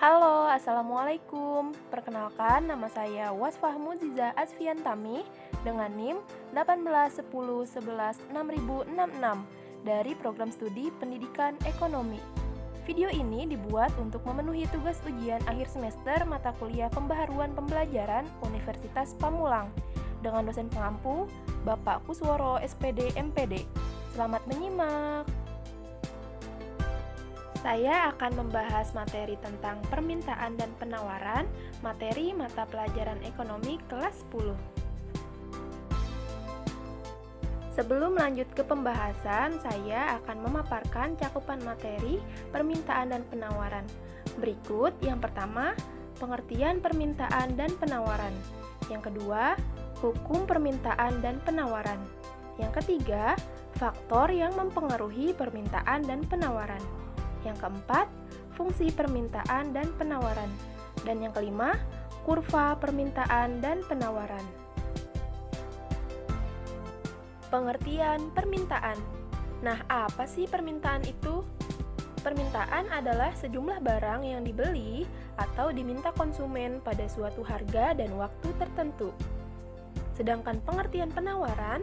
Halo, Assalamualaikum. Perkenalkan, nama saya Wasfah Muziza Asfiantami dengan NIM 1810116066 dari Program Studi Pendidikan Ekonomi. Video ini dibuat untuk memenuhi tugas ujian akhir semester mata kuliah pembaharuan pembelajaran Universitas Pamulang dengan dosen pengampu Bapak Kusworo SPD MPD. Selamat menyimak. Saya akan membahas materi tentang permintaan dan penawaran, materi mata pelajaran ekonomi kelas 10. Sebelum lanjut ke pembahasan, saya akan memaparkan cakupan materi permintaan dan penawaran. Berikut yang pertama, pengertian permintaan dan penawaran. Yang kedua, hukum permintaan dan penawaran. Yang ketiga, faktor yang mempengaruhi permintaan dan penawaran. Yang keempat, fungsi permintaan dan penawaran. Dan yang kelima, kurva permintaan dan penawaran. Pengertian permintaan. Nah, apa sih permintaan itu? Permintaan adalah sejumlah barang yang dibeli atau diminta konsumen pada suatu harga dan waktu tertentu. Sedangkan pengertian penawaran,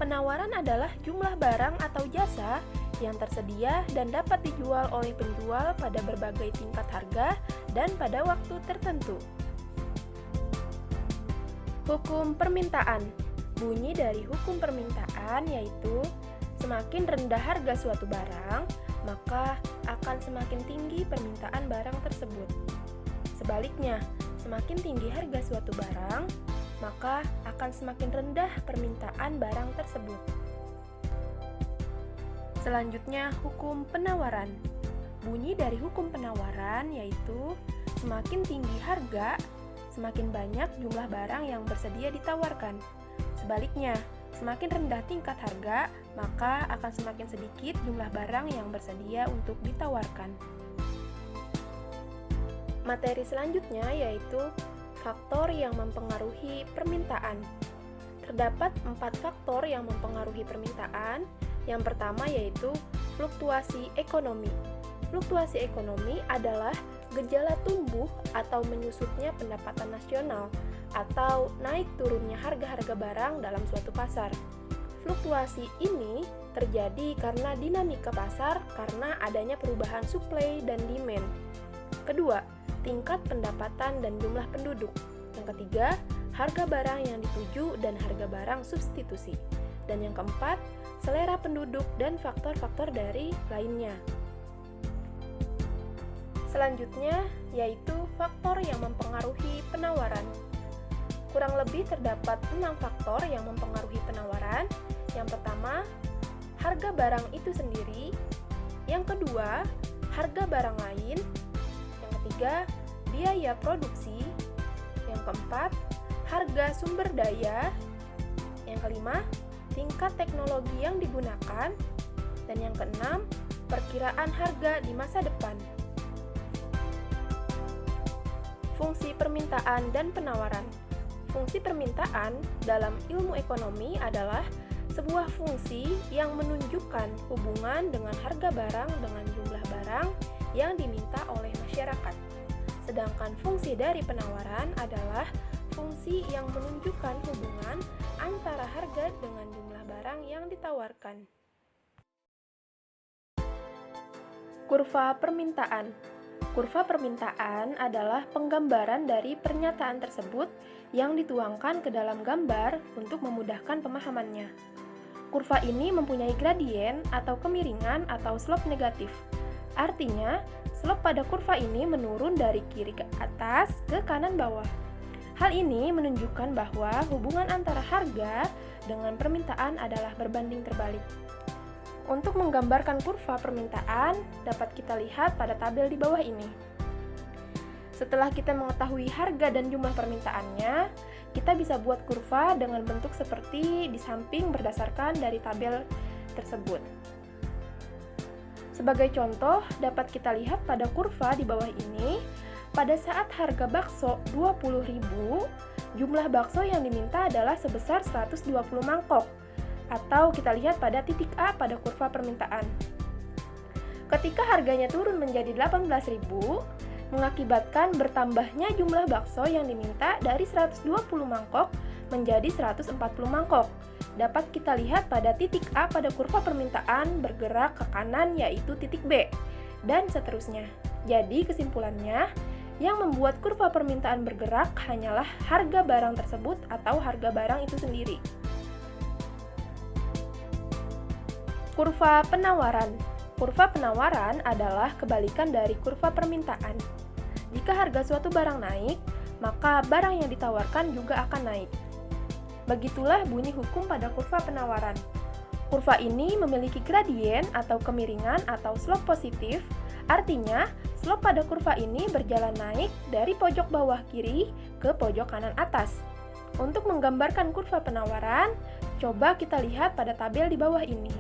penawaran adalah jumlah barang atau jasa yang tersedia dan dapat dijual oleh penjual pada berbagai tingkat harga dan pada waktu tertentu. Hukum permintaan. Bunyi dari hukum permintaan yaitu semakin rendah harga suatu barang, maka akan semakin tinggi permintaan barang tersebut. Sebaliknya, semakin tinggi harga suatu barang, maka akan semakin rendah permintaan barang tersebut. Selanjutnya, hukum penawaran. Bunyi dari hukum penawaran yaitu semakin tinggi harga, semakin banyak jumlah barang yang bersedia ditawarkan. Sebaliknya, semakin rendah tingkat harga, maka akan semakin sedikit jumlah barang yang bersedia untuk ditawarkan. Materi selanjutnya yaitu faktor yang mempengaruhi permintaan. Terdapat 4 faktor yang mempengaruhi permintaan. Yang pertama yaitu fluktuasi ekonomi. Fluktuasi ekonomi adalah gejala tumbuh atau menyusutnya pendapatan nasional atau naik turunnya harga-harga barang dalam suatu pasar. Fluktuasi ini terjadi karena dinamika pasar karena adanya perubahan supply dan demand. Kedua, tingkat pendapatan dan jumlah penduduk. Yang ketiga, harga barang yang dituju dan harga barang substitusi. Dan yang keempat, selera penduduk dan faktor-faktor dari lainnya. Selanjutnya, yaitu faktor yang mempengaruhi penawaran. Kurang lebih terdapat 6 faktor yang mempengaruhi penawaran. Yang pertama, harga barang itu sendiri. Yang kedua, harga barang lain. Yang ketiga, biaya produksi. Yang keempat, harga sumber daya. Yang kelima, tingkat teknologi yang digunakan. Dan yang keenam, perkiraan harga di masa depan. Fungsi permintaan dan penawaran. Fungsi permintaan dalam ilmu ekonomi adalah sebuah fungsi yang menunjukkan hubungan dengan harga barang dengan jumlah barang yang diminta oleh masyarakat. Sedangkan fungsi dari penawaran adalah fungsi yang menunjukkan hubungan antara harga dengan jumlah barang yang ditawarkan. Kurva permintaan. Kurva permintaan adalah penggambaran dari pernyataan tersebut yang dituangkan ke dalam gambar untuk memudahkan pemahamannya. Kurva ini mempunyai gradien atau kemiringan atau slope negatif. Artinya, slope pada kurva ini menurun dari kiri ke atas ke kanan bawah. Hal ini menunjukkan bahwa hubungan antara harga dengan permintaan adalah berbanding terbalik. Untuk menggambarkan kurva permintaan, dapat kita lihat pada tabel di bawah ini. Setelah kita mengetahui harga dan jumlah permintaannya, kita bisa buat kurva dengan bentuk seperti di samping berdasarkan dari tabel tersebut. Sebagai contoh, dapat kita lihat pada kurva di bawah ini, pada saat harga bakso 20.000, jumlah bakso yang diminta adalah sebesar 120 mangkok. Atau kita lihat pada titik A pada kurva permintaan. Ketika harganya turun menjadi 18.000, mengakibatkan bertambahnya jumlah bakso yang diminta dari 120 mangkok menjadi 140 mangkok. Dapat kita lihat pada titik A pada kurva permintaan bergerak ke kanan yaitu titik B, dan seterusnya. Jadi kesimpulannya, yang membuat kurva permintaan bergerak hanyalah harga barang tersebut atau harga barang itu sendiri. Kurva penawaran. Kurva penawaran adalah kebalikan dari kurva permintaan. Jika harga suatu barang naik, maka barang yang ditawarkan juga akan naik. Begitulah bunyi hukum pada kurva penawaran. Kurva ini memiliki gradien atau kemiringan atau slope positif, artinya slope pada kurva ini berjalan naik dari pojok bawah kiri ke pojok kanan atas. Untuk menggambarkan kurva penawaran, coba kita lihat pada tabel di bawah ini.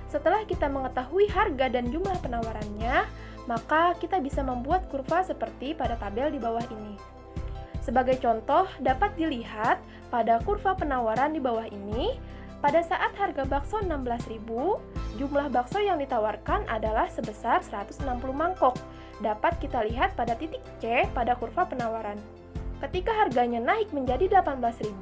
Setelah kita mengetahui harga dan jumlah penawarannya, maka kita bisa membuat kurva seperti pada tabel di bawah ini. Sebagai contoh, dapat dilihat pada kurva penawaran di bawah ini, pada saat harga bakso 16.000, jumlah bakso yang ditawarkan adalah sebesar 160 mangkok. Dapat kita lihat pada titik C pada kurva penawaran. Ketika harganya naik menjadi 18.000,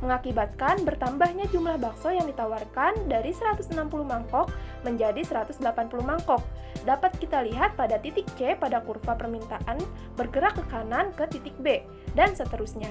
mengakibatkan bertambahnya jumlah bakso yang ditawarkan dari 160 mangkok menjadi 180 mangkok. Dapat kita lihat pada titik C pada kurva permintaan bergerak ke kanan ke titik B, dan seterusnya.